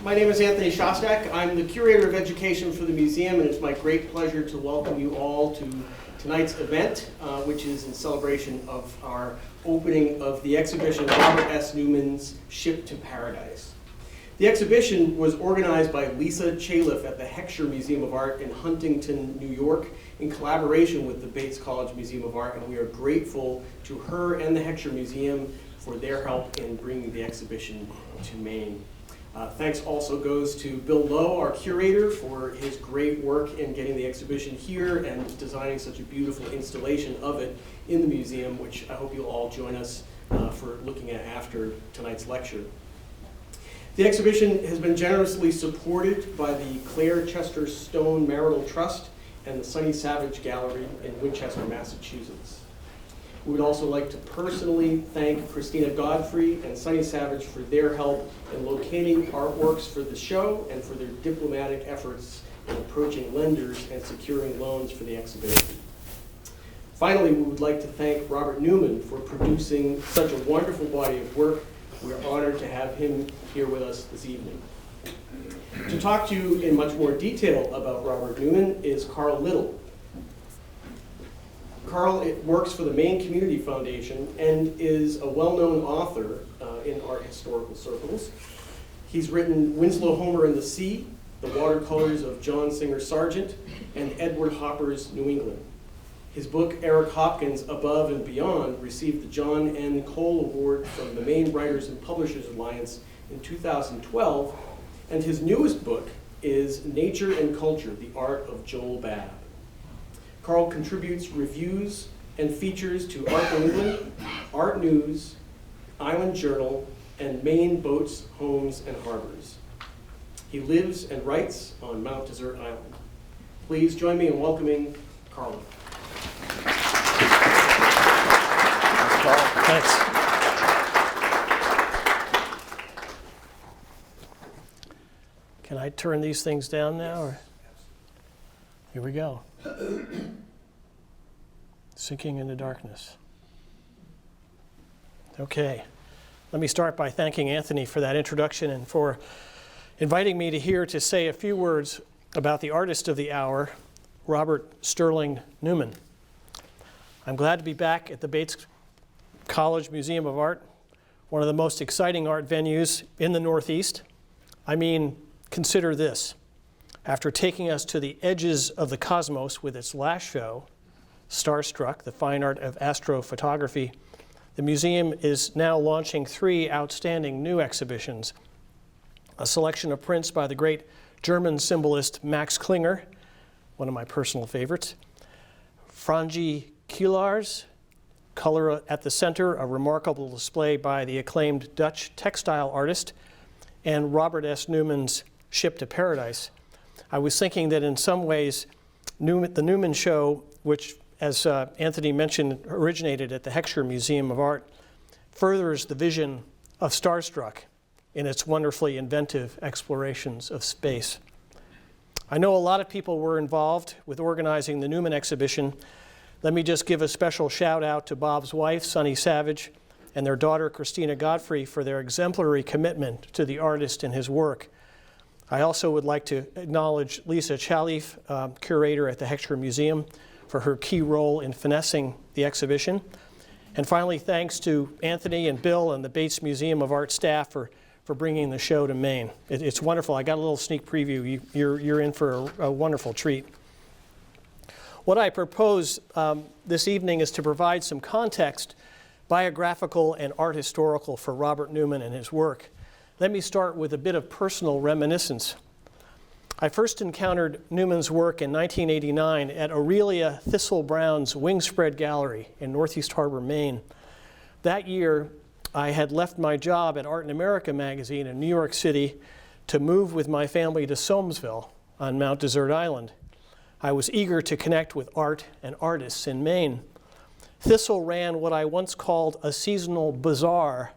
My name is Anthony Shostak. I'm the Curator of Education for the museum, and it's my great pleasure to welcome you all to tonight's event, which is in celebration of our opening of the exhibition Robert S. Neuman's Ship to Paradise. The exhibition was organized by Lisa Chaliff at the Heckscher Museum of Art in Huntington, New York, in collaboration with the Bates College Museum of Art, and we are grateful to her and the Heckscher Museum for their help in bringing the exhibition to Maine. Thanks also goes to Bill Lowe, our curator, for his great work in getting the exhibition here and designing such a beautiful installation of it in the museum, which I hope you'll all join us for looking at after tonight's lecture. The exhibition has been generously supported by the Claire Chester Stone Marital Trust and the Sunny Savage Gallery in Winchester, Massachusetts. We would also like to personally thank Christina Godfrey and Sunny Savage for their help in locating artworks for the show and for their diplomatic efforts in approaching lenders and securing loans for the exhibition. Finally, we would like to thank Robert Neuman for producing such a wonderful body of work. We are honored to have him here with us this evening. To talk to you in much more detail about Robert Neuman is Carl Little. Carl works for the Maine Community Foundation and is a well-known author in art historical circles. He's written Winslow Homer and the Sea, the watercolors of John Singer Sargent, and Edward Hopper's New England. His book, Eric Hopkins, Above and Beyond, received the John N. Cole Award from the Maine Writers and Publishers Alliance in 2012, and his newest book is Nature and Culture, The Art of Joel Babb. Carl contributes reviews and features to Art New England, Art News, Island Journal, and Maine Boats, Homes, and Harbors. He lives and writes on Mount Desert Island. Please join me in welcoming Carl. Thanks. Can I turn these things down now? Or? Here we go. Sinking into darkness. Okay. Let me start by thanking Anthony for that introduction and for inviting me here to say a few words about the artist of the hour, Robert Sterling Neuman. I'm glad to be back at the Bates College Museum of Art, one of the most exciting art venues in the Northeast. I mean, consider this. After taking us to the edges of the cosmos with its last show, Starstruck, the fine art of astrophotography, the museum is now launching 3 outstanding new exhibitions. A selection of prints by the great German symbolist Max Klinger, one of my personal favorites, Franji Kielaars, Color at the Center, a remarkable display by the acclaimed Dutch textile artist, and Robert S. Neuman's Ship to Paradise. I was thinking that in some ways, the Neuman show, which, as Anthony mentioned, originated at the Heckscher Museum of Art, furthers the vision of Starstruck in its wonderfully inventive explorations of space. I know a lot of people were involved with organizing the Neuman exhibition. Let me just give a special shout out to Bob's wife, Sunny Savage, and their daughter, Christina Godfrey, for their exemplary commitment to the artist and his work. I also would like to acknowledge Lisa Chaliff, curator at the Heckscher Museum, for her key role in finessing the exhibition. And finally, thanks to Anthony and Bill and the Bates Museum of Art staff for bringing the show to Maine. It's wonderful. I got a little sneak preview. You're in for a wonderful treat. What I propose this evening is to provide some context, biographical and art historical, for Robert Neuman and his work. Let me start with a bit of personal reminiscence. I first encountered Neuman's work in 1989 at Aurelia Thistle Brown's Wingspread Gallery in Northeast Harbor, Maine. That year, I had left my job at Art in America magazine in New York City to move with my family to Soamesville on Mount Desert Island. I was eager to connect with art and artists in Maine. Thistle ran what I once called a seasonal bazaar.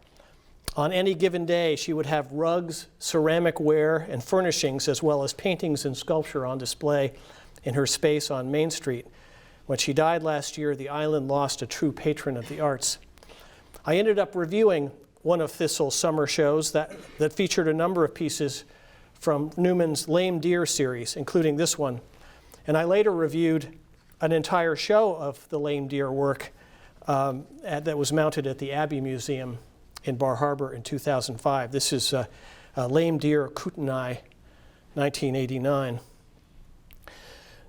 On any given day, she would have rugs, ceramic ware, and furnishings, as well as paintings and sculpture on display in her space on Main Street. When she died last year, the island lost a true patron of the arts. I ended up reviewing one of Thistle's summer shows that featured a number of pieces from Neuman's Lame Deer series, including this one. And I later reviewed an entire show of the Lame Deer work that was mounted at the Abbey Museum in Bar Harbor in 2005. This is Lame Deer Kootenai, 1989.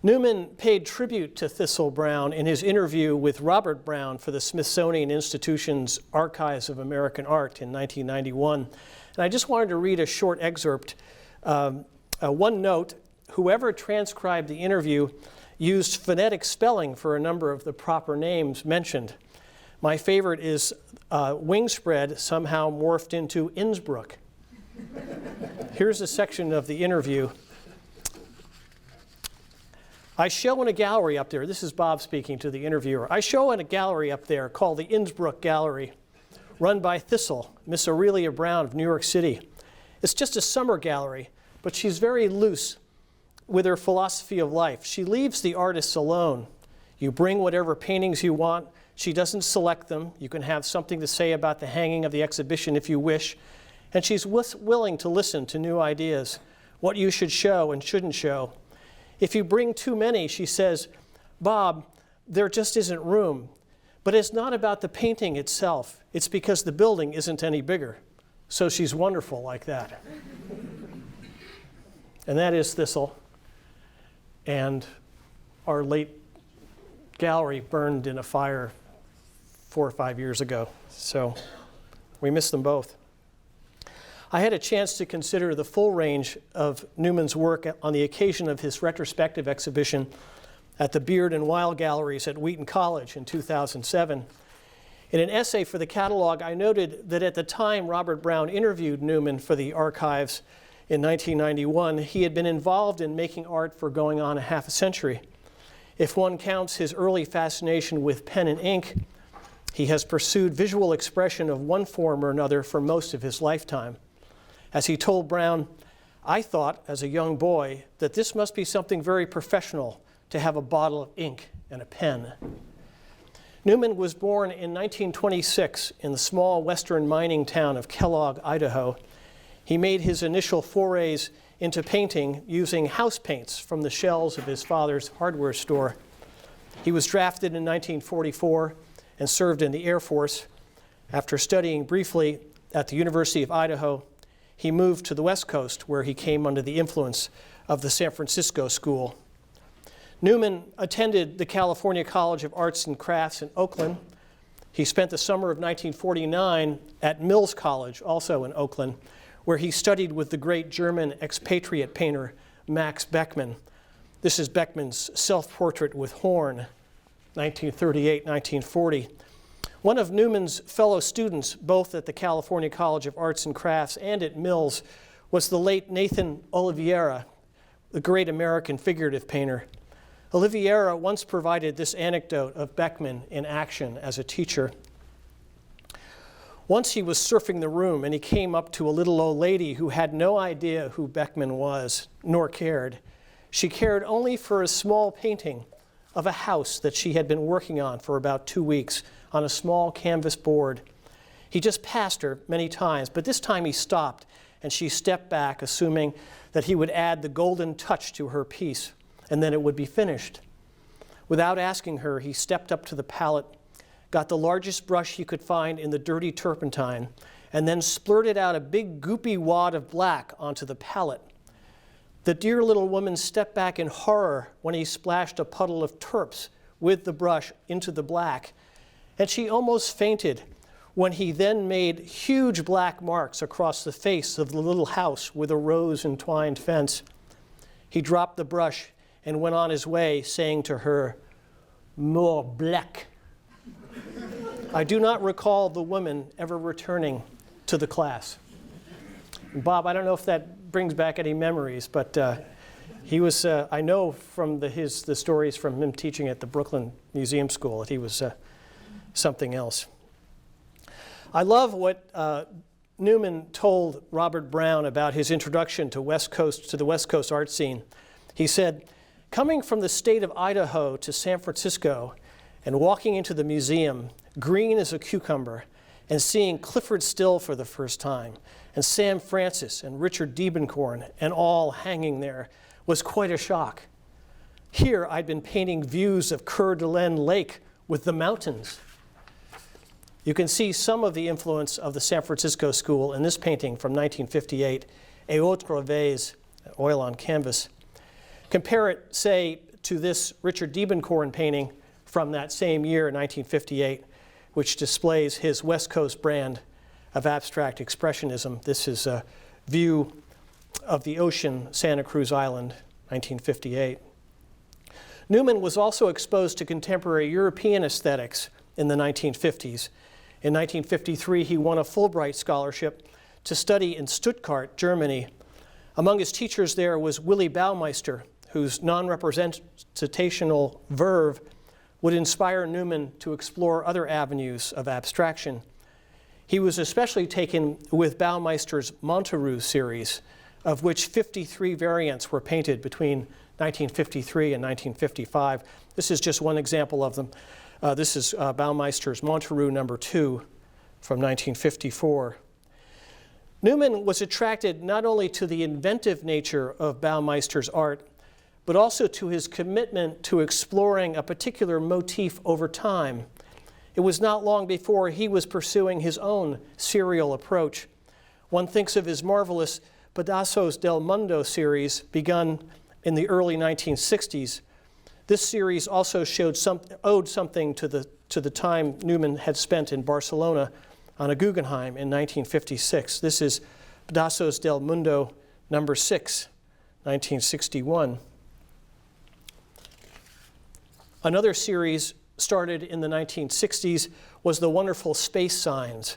Neuman paid tribute to Thistle Brown in his interview with Robert Brown for the Smithsonian Institution's Archives of American Art in 1991. And I just wanted to read a short excerpt. One note, whoever transcribed the interview used phonetic spelling for a number of the proper names mentioned. My favorite is Wingspread somehow morphed into Innsbruck. Here's a section of the interview. I show in a gallery up there, this is Bob speaking to the interviewer, I show in a gallery up there called the Innsbruck Gallery, run by Thistle, Miss Aurelia Brown of New York City. It's just a summer gallery, but she's very loose with her philosophy of life. She leaves the artists alone. You bring whatever paintings you want. She doesn't select them. You can have something to say about the hanging of the exhibition if you wish. And she's willing to listen to new ideas, what you should show and shouldn't show. If you bring too many, she says, Bob, there just isn't room. But it's not about the painting itself. It's because the building isn't any bigger. So she's wonderful like that. And that is Thistle. And our late gallery burned in a fire 4 or 5 years ago. So we miss them both. I had a chance to consider the full range of Neuman's work on the occasion of his retrospective exhibition at the Beard and Weil Galleries at Wheaton College in 2007. In an essay for the catalog, I noted that at the time Robert Brown interviewed Neuman for the archives in 1991, he had been involved in making art for going on a half a century. If one counts his early fascination with pen and ink, he has pursued visual expression of one form or another for most of his lifetime. As he told Brown, I thought as a young boy that this must be something very professional to have a bottle of ink and a pen. Neuman was born in 1926 in the small western mining town of Kellogg, Idaho. He made his initial forays into painting using house paints from the shelves of his father's hardware store. He was drafted in 1944 and served in the Air Force. After studying briefly at the University of Idaho, he moved to the West Coast, where he came under the influence of the San Francisco School. Neuman attended the California College of Arts and Crafts in Oakland. He spent the summer of 1949 at Mills College, also in Oakland, where he studied with the great German expatriate painter Max Beckmann. This is Beckmann's self-portrait with Horn, 1938-1940. One of Neuman's fellow students, both at the California College of Arts and Crafts and at Mills, was the late Nathan Oliveira, the great American figurative painter. Oliveira once provided this anecdote of Beckmann in action as a teacher. Once he was surfing the room and he came up to a little old lady who had no idea who Beckmann was, nor cared. She cared only for a small painting of a house that she had been working on for about 2 weeks on a small canvas board. He just passed her many times, but this time he stopped and she stepped back, assuming that he would add the golden touch to her piece and then it would be finished. Without asking her, he stepped up to the palette, got the largest brush he could find in the dirty turpentine, and then splurted out a big goopy wad of black onto the palette. The dear little woman stepped back in horror when he splashed a puddle of turps with the brush into the black, and she almost fainted when he then made huge black marks across the face of the little house with a rose-entwined fence. He dropped the brush and went on his way, saying to her, "More black." I do not recall the woman ever returning to the class. Bob, I don't know if that brings back any memories, but he was, I know from the stories from him teaching at the Brooklyn Museum School that he was something else. I love what Neuman told Robert Brown about his introduction to the West Coast art scene. He said, coming from the state of Idaho to San Francisco and walking into the museum, green as a cucumber, and seeing Clifford Still for the first time, and Sam Francis and Richard Diebenkorn, and all hanging there, was quite a shock. Here I'd been painting views of Coeur d'Alene Lake with the mountains. You can see some of the influence of the San Francisco School in this painting from 1958, Et autres vase, oil on canvas. Compare it, say, to this Richard Diebenkorn painting from that same year, 1958, which displays his West Coast brand of abstract expressionism. This is a view of the ocean, Santa Cruz Island, 1958. Neuman was also exposed to contemporary European aesthetics in the 1950s. In 1953, he won a Fulbright scholarship to study in Stuttgart, Germany. Among his teachers there was Willy Baumeister, whose non-representational verve would inspire Neuman to explore other avenues of abstraction. He was especially taken with Baumeister's Monterey series, of which 53 variants were painted between 1953 and 1955. This is just one example of them. This is Baumeister's Monterey No. 2 from 1954. Neuman was attracted not only to the inventive nature of Baumeister's art, but also to his commitment to exploring a particular motif over time. It was not long before he was pursuing his own serial approach. One thinks of his marvelous Pedazos del Mundo series, begun in the early 1960s. This series also owed something to the time Neuman had spent in Barcelona on a Guggenheim in 1956. This is Pedazos del Mundo No. 6, 1961. Another series started in the 1960s was the wonderful space signs.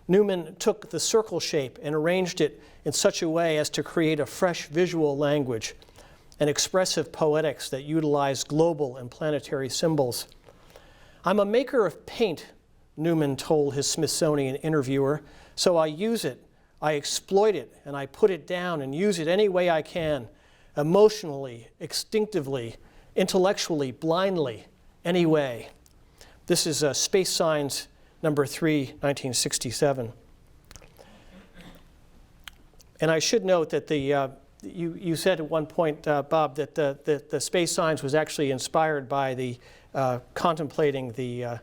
Neuman took the circle shape and arranged it in such a way as to create a fresh visual language and expressive poetics that utilize global and planetary symbols. "I'm a maker of paint," Neuman told his Smithsonian interviewer, "so I use it, I exploit it, and I put it down and use it any way I can, emotionally, instinctively, intellectually, blindly, any way." This is Space Signs No. 3, 1967. And I should note that you said at one point, Bob, that the Space Signs was actually inspired by the contemplating the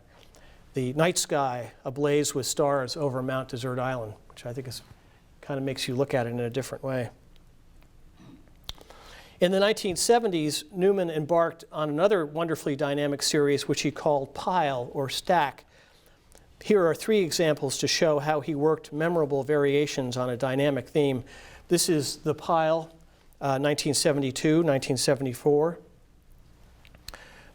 night sky ablaze with stars over Mount Desert Island, which I think kind of makes you look at it in a different way. In the 1970s, Neuman embarked on another wonderfully dynamic series, which he called Pile or Stack. Here are 3 examples to show how he worked memorable variations on a dynamic theme. This is the Pile, 1972, 1974.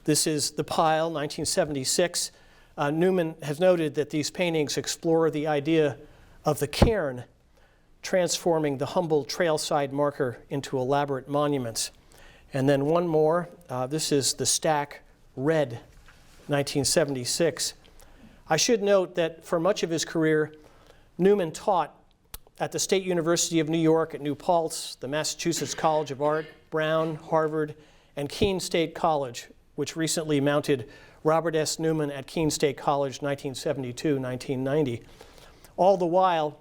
This is the Pile, 1976. Neuman has noted that these paintings explore the idea of the cairn, transforming the humble trailside marker into elaborate monuments. And then one more, this is the Stack Red, 1976. I should note that for much of his career, Neuman taught at the State University of New York at New Paltz, the Massachusetts College of Art, Brown, Harvard, and Keene State College, which recently mounted Robert S. Neuman at Keene State College, 1972-1990. All the while,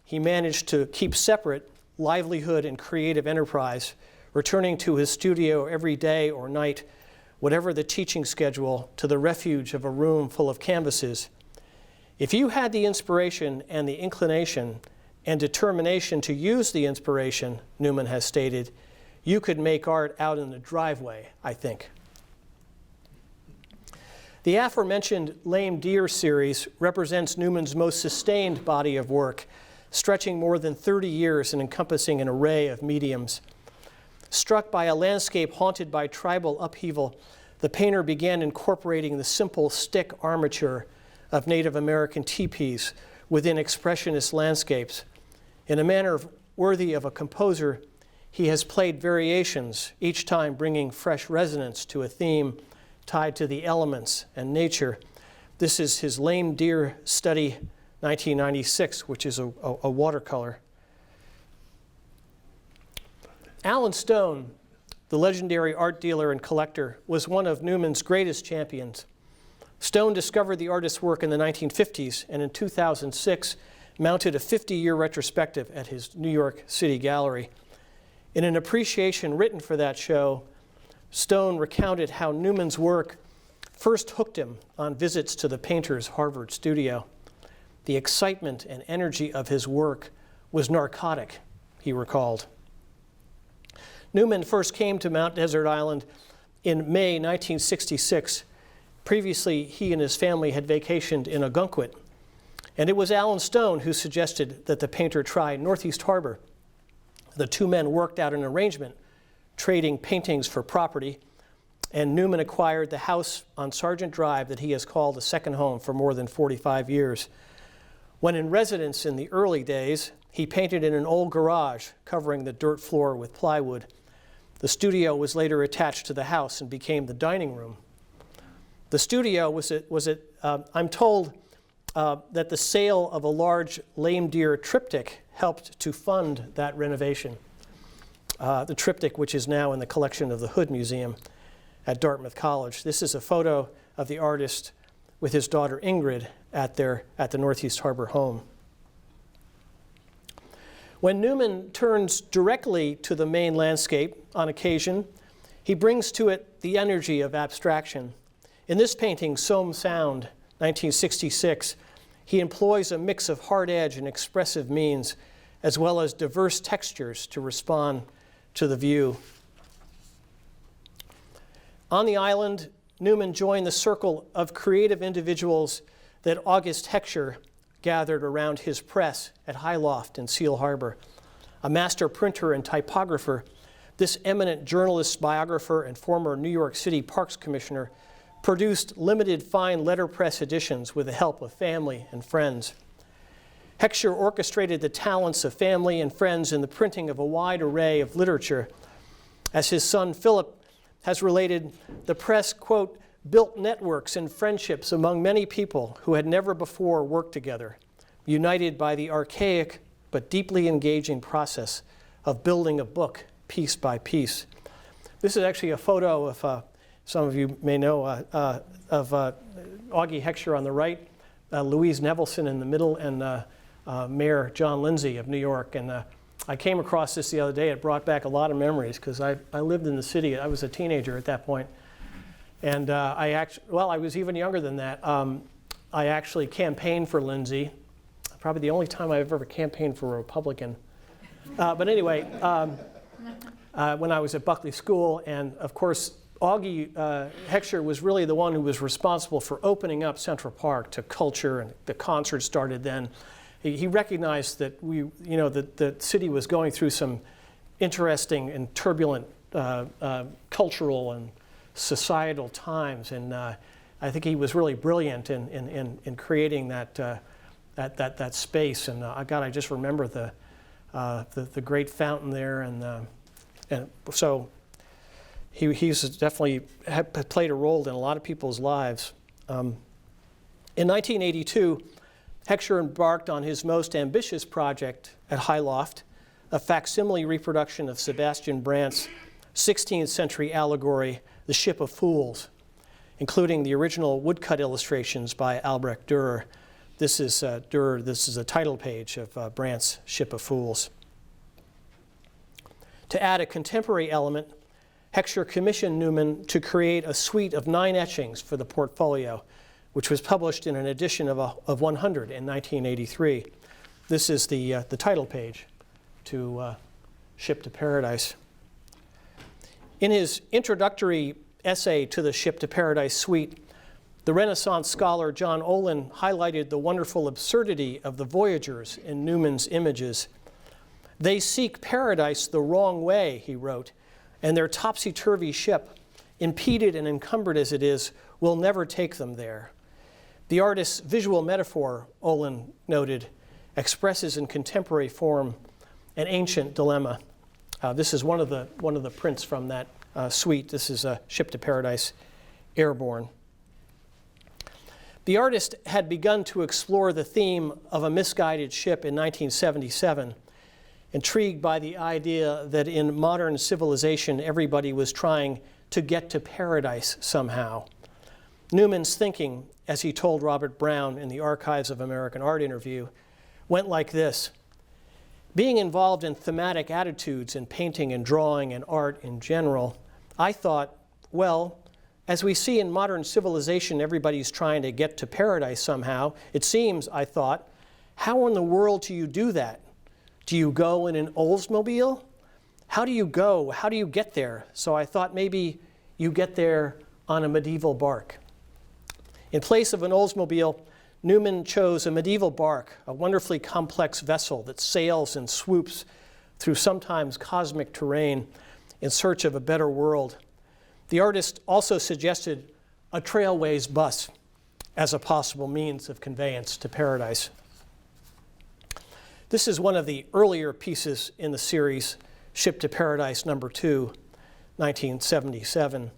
he managed to keep separate livelihood and creative enterprise, returning to his studio every day or night, whatever the teaching schedule, to the refuge of a room full of canvases. If you had the inspiration and the inclination and determination to use the inspiration, Neuman has stated, you could make art out in the driveway, I think. The aforementioned Lame Deer series represents Neuman's most sustained body of work, stretching more than 30 years and encompassing an array of mediums. Struck by a landscape haunted by tribal upheaval, the painter began incorporating the simple stick armature of Native American teepees within expressionist landscapes. In a manner worthy of a composer, he has played variations, each time bringing fresh resonance to a theme tied to the elements and nature. This is his Lame Deer Study, 1996, which is a watercolor. Alan Stone, the legendary art dealer and collector, was one of Neuman's greatest champions. Stone discovered the artist's work in the 1950s and in 2006 mounted a 50-year retrospective at his New York City gallery. In an appreciation written for that show, Stone recounted how Neuman's work first hooked him on visits to the painter's Harvard studio. The excitement and energy of his work was narcotic, he recalled. Neuman first came to Mount Desert Island in May 1966. Previously, he and his family had vacationed in Ogunquit, and it was Alan Stone who suggested that the painter try Northeast Harbor. The two men worked out an arrangement, trading paintings for property, and Neuman acquired the house on Sargent Drive that he has called a second home for more than 45 years. When in residence in the early days, he painted in an old garage covering the dirt floor with plywood. The studio was later attached to the house and became the dining room. The studio I'm told that the sale of a large lame deer triptych helped to fund that renovation. The triptych, which is now in the collection of the Hood Museum at Dartmouth College. This is a photo of the artist with his daughter Ingrid at the Northeast Harbor home. When Neuman turns directly to the main landscape on occasion, he brings to it the energy of abstraction. In this painting, Somme Sound, 1966, he employs a mix of hard edge and expressive means, as well as diverse textures to respond to the view. On the island, Neuman joined the circle of creative individuals that August Heckscher gathered around his press at Highloft in Seal Harbor. A master printer and typographer, this eminent journalist, biographer, and former New York City Parks Commissioner produced limited fine letterpress editions with the help of family and friends. Heckscher orchestrated the talents of family and friends in the printing of a wide array of literature. As his son Philip has related, the press, quote, built networks and friendships among many people who had never before worked together, united by the archaic but deeply engaging process of building a book piece by piece. This is actually a photo of, some of you may know, of Augie Heckscher on the right, Louise Nevelson in the middle, and Mayor John Lindsay of New York. And I came across this the other day. It brought back a lot of memories because I lived in the city. I was a teenager at that point. And I was even younger than that. I actually campaigned for Lindsay, probably the only time I've ever campaigned for a Republican. But anyway, when I was at Buckley School, and of course, Augie Heckscher was really the one who was responsible for opening up Central Park to culture, and the concert started then. He recognized that the city was going through some interesting and turbulent cultural and societal times, and I think he was really brilliant in creating that space. And I just remember the great fountain there, and so he's definitely played a role in a lot of people's lives. In 1982, Heckscher embarked on his most ambitious project at Highloft, a facsimile reproduction of Sebastian Brandt's 16th century allegory, The Ship of Fools, including the original woodcut illustrations by Albrecht Dürer. This is a title page of Brandt's Ship of Fools. To add a contemporary element, Heckscher commissioned Neuman to create a suite of 9 etchings for the portfolio, which was published in an edition of 100 in 1983. This is the title page to Ship to Paradise. In his introductory essay to the Ship to Paradise suite, the Renaissance scholar John Olin highlighted the wonderful absurdity of the voyagers in Neuman's images. They seek paradise the wrong way, he wrote, and their topsy-turvy ship, impeded and encumbered as it is, will never take them there. The artist's visual metaphor, Olin noted, expresses in contemporary form an ancient dilemma. This is one of the prints from that suite. This is a Ship to Paradise Airborne. The artist had begun to explore the theme of a misguided ship in 1977, intrigued by the idea that in modern civilization everybody was trying to get to paradise somehow. Neuman's thinking, as he told Robert Brown in the Archives of American Art interview, went like this. Being involved in thematic attitudes in painting and drawing and art in general, I thought, well, as we see in modern civilization, everybody's trying to get to paradise somehow. It seems, I thought, how in the world do you do that? Do you go in an Oldsmobile? How do you go? How do you get there? So I thought maybe you get there on a medieval bark. In place of an Oldsmobile, Neuman chose a medieval bark, a wonderfully complex vessel that sails and swoops through sometimes cosmic terrain in search of a better world. The artist also suggested a trailways bus as a possible means of conveyance to paradise. This is one of the earlier pieces in the series, Ship to Paradise No. 2, 1977.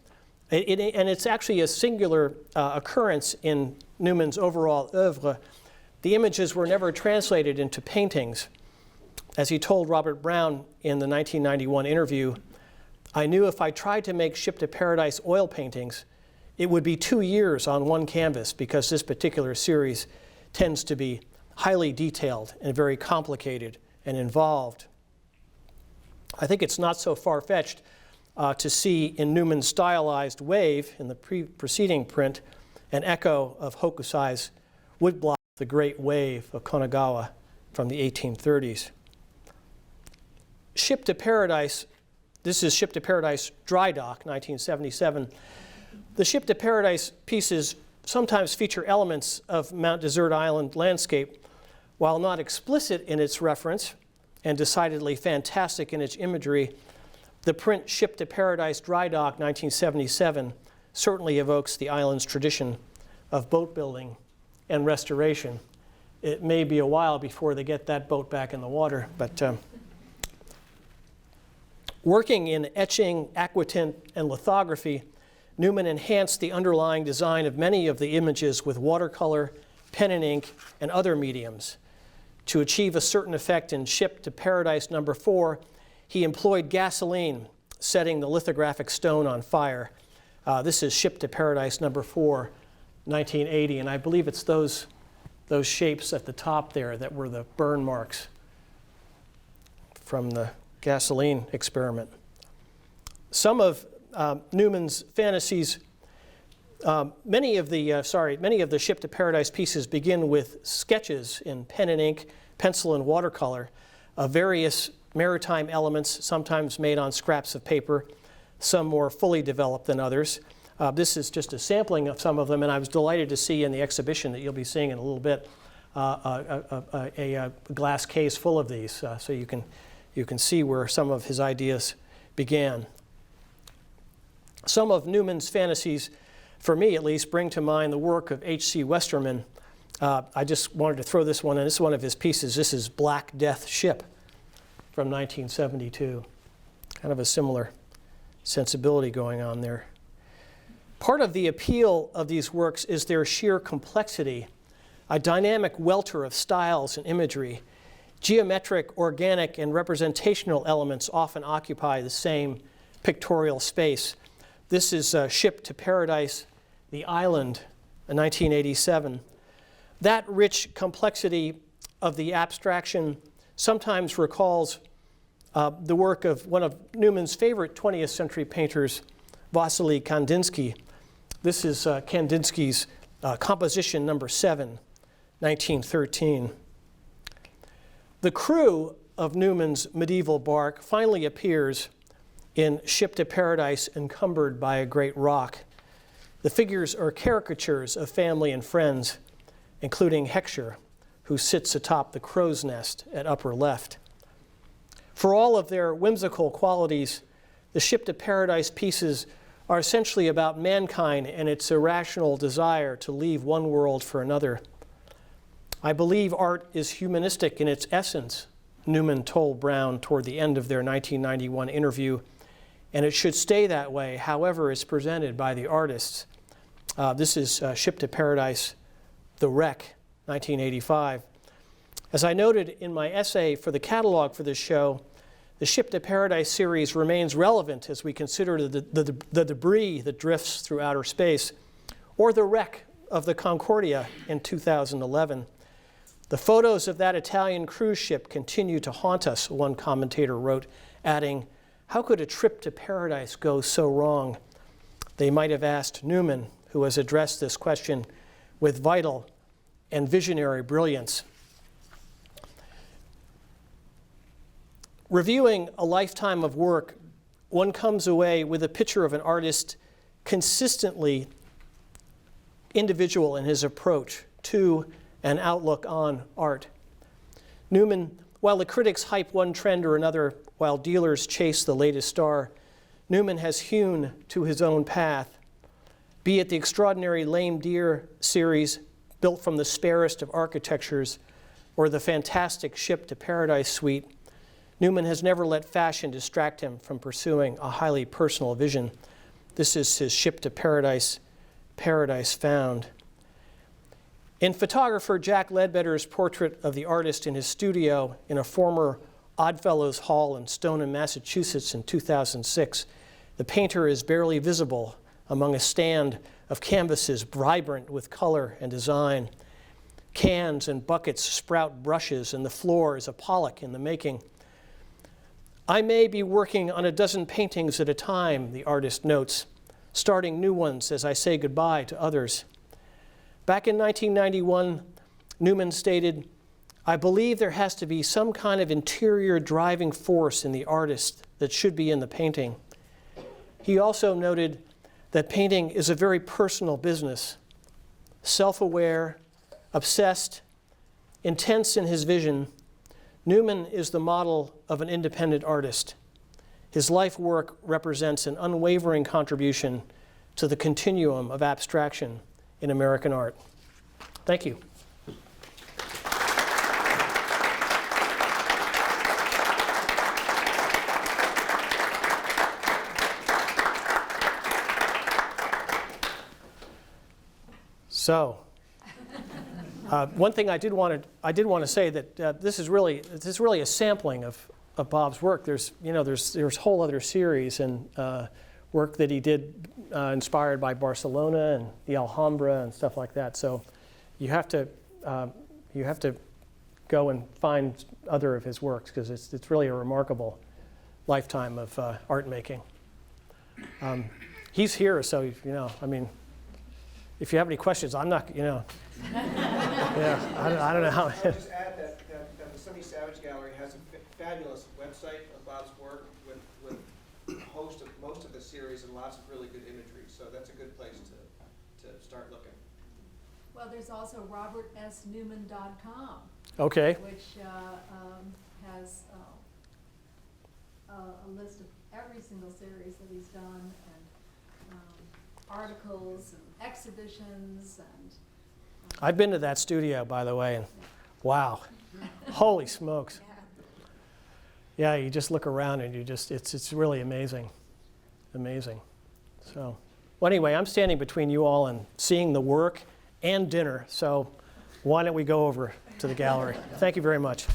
And it's actually a singular occurrence in Neuman's overall oeuvre. The images were never translated into paintings. As he told Robert Brown in the 1991 interview, I knew if I tried to make Ship to Paradise oil paintings, it would be 2 years on one canvas because this particular series tends to be highly detailed and very complicated and involved. I think it's not so far-fetched to see in Neuman's stylized wave in the preceding print an echo of Hokusai's woodblock, The Great Wave of Kanagawa from the 1830s. Ship to Paradise, this is Ship to Paradise Dry Dock, 1977. The Ship to Paradise pieces sometimes feature elements of Mount Desert Island landscape. While not explicit in its reference and decidedly fantastic in its imagery, the print Ship to Paradise Dry Dock 1977 certainly evokes the island's tradition of boat building and restoration. It may be a while before they get that boat back in the water, but working in etching, aquatint, and lithography, Neuman enhanced the underlying design of many of the images with watercolor, pen and ink, and other mediums. To achieve a certain effect in Ship to Paradise No. 4, he employed gasoline, setting the lithographic stone on fire. This is Ship to Paradise No. 4, 1980, and I believe it's those shapes at the top there that were the burn marks from the gasoline experiment. Some of Neuman's fantasies, many of the Ship to Paradise pieces begin with sketches in pen and ink, pencil and watercolor of various maritime elements, sometimes made on scraps of paper, some more fully developed than others. This is just a sampling of some of them, and I was delighted to see in the exhibition that you'll be seeing in a little bit a glass case full of these, so you can see where some of his ideas began. Some of Neuman's fantasies, for me at least, bring to mind the work of H.C. Westermann. I just wanted to throw this one in. This is one of his pieces. This is Black Death Ship from 1972. Kind of a similar sensibility going on there. Part of the appeal of these works is their sheer complexity, a dynamic welter of styles and imagery. Geometric, organic, and representational elements often occupy the same pictorial space. This is Ship to Paradise, the Island, in 1987. That rich complexity of the abstraction sometimes recalls the work of one of Neuman's favorite 20th century painters, Vasily Kandinsky. This is Kandinsky's composition number 7, 1913. The crew of Neuman's medieval bark finally appears in Ship to Paradise Encumbered by a Great Rock. The figures are caricatures of family and friends, including Heckscher, who sits atop the crow's nest at upper left. For all of their whimsical qualities, the Ship to Paradise pieces are essentially about mankind and its irrational desire to leave one world for another. I believe art is humanistic in its essence, Neuman told Brown toward the end of their 1991 interview, and it should stay that way, however it's presented by the artists. This is Ship to Paradise, The Wreck, 1985. As I noted in my essay for the catalog for this show, the Ship to Paradise series remains relevant as we consider the debris that drifts through outer space, or the wreck of the Concordia in 2011. The photos of that Italian cruise ship continue to haunt us, one commentator wrote, adding, "How could a trip to paradise go so wrong?" They might have asked Neuman, who has addressed this question with vital and visionary brilliance. Reviewing a lifetime of work, one comes away with a picture of an artist consistently individual in his approach to and outlook on art. Neuman, while the critics hype one trend or another, while dealers chase the latest star, Neuman has hewn to his own path, be it the extraordinary Lame Deer series built from the sparest of architectures or the fantastic Ship to Paradise suite. Neuman has never let fashion distract him from pursuing a highly personal vision. This is his Ship to Paradise, Paradise Found. In photographer Jack Ledbetter's portrait of the artist in his studio in a former Oddfellows Hall in Stoneham, Massachusetts in 2006, the painter is barely visible among a stand of canvases vibrant with color and design. Cans and buckets sprout brushes, and the floor is a Pollock in the making. "I may be working on a dozen paintings at a time," the artist notes, "starting new ones as I say goodbye to others." Back in 1991, Neuman stated, "I believe there has to be some kind of interior driving force in the artist that should be in the painting." He also noted that painting is a very personal business. Self-aware, obsessed, intense in his vision, Neuman is the model of an independent artist. His life work represents an unwavering contribution to the continuum of abstraction in American art. Thank you. So, one thing I did want to say that this is really a sampling of Bob's work. There's a whole other series and work that he did inspired by Barcelona and the Alhambra and stuff like that. So, you have to go and find other of his works because it's really a remarkable lifetime of art making. He's here, so if you have any questions, I'm not, yeah, I don't know how. I'll just add that the Sunny Savage Gallery has a fabulous website of Bob's work with a host of most of the series and lots of really good imagery. So that's a good place to start looking. Well, there's also robertsneuman.com. Okay. Which has a list of every single series that he's done and articles and exhibitions and. I've been to that studio, by the way, and wow, holy smokes! Yeah, you just look around and it's really amazing, amazing. So, well, anyway, I'm standing between you all and seeing the work and dinner. So, why don't we go over to the gallery? Thank you very much.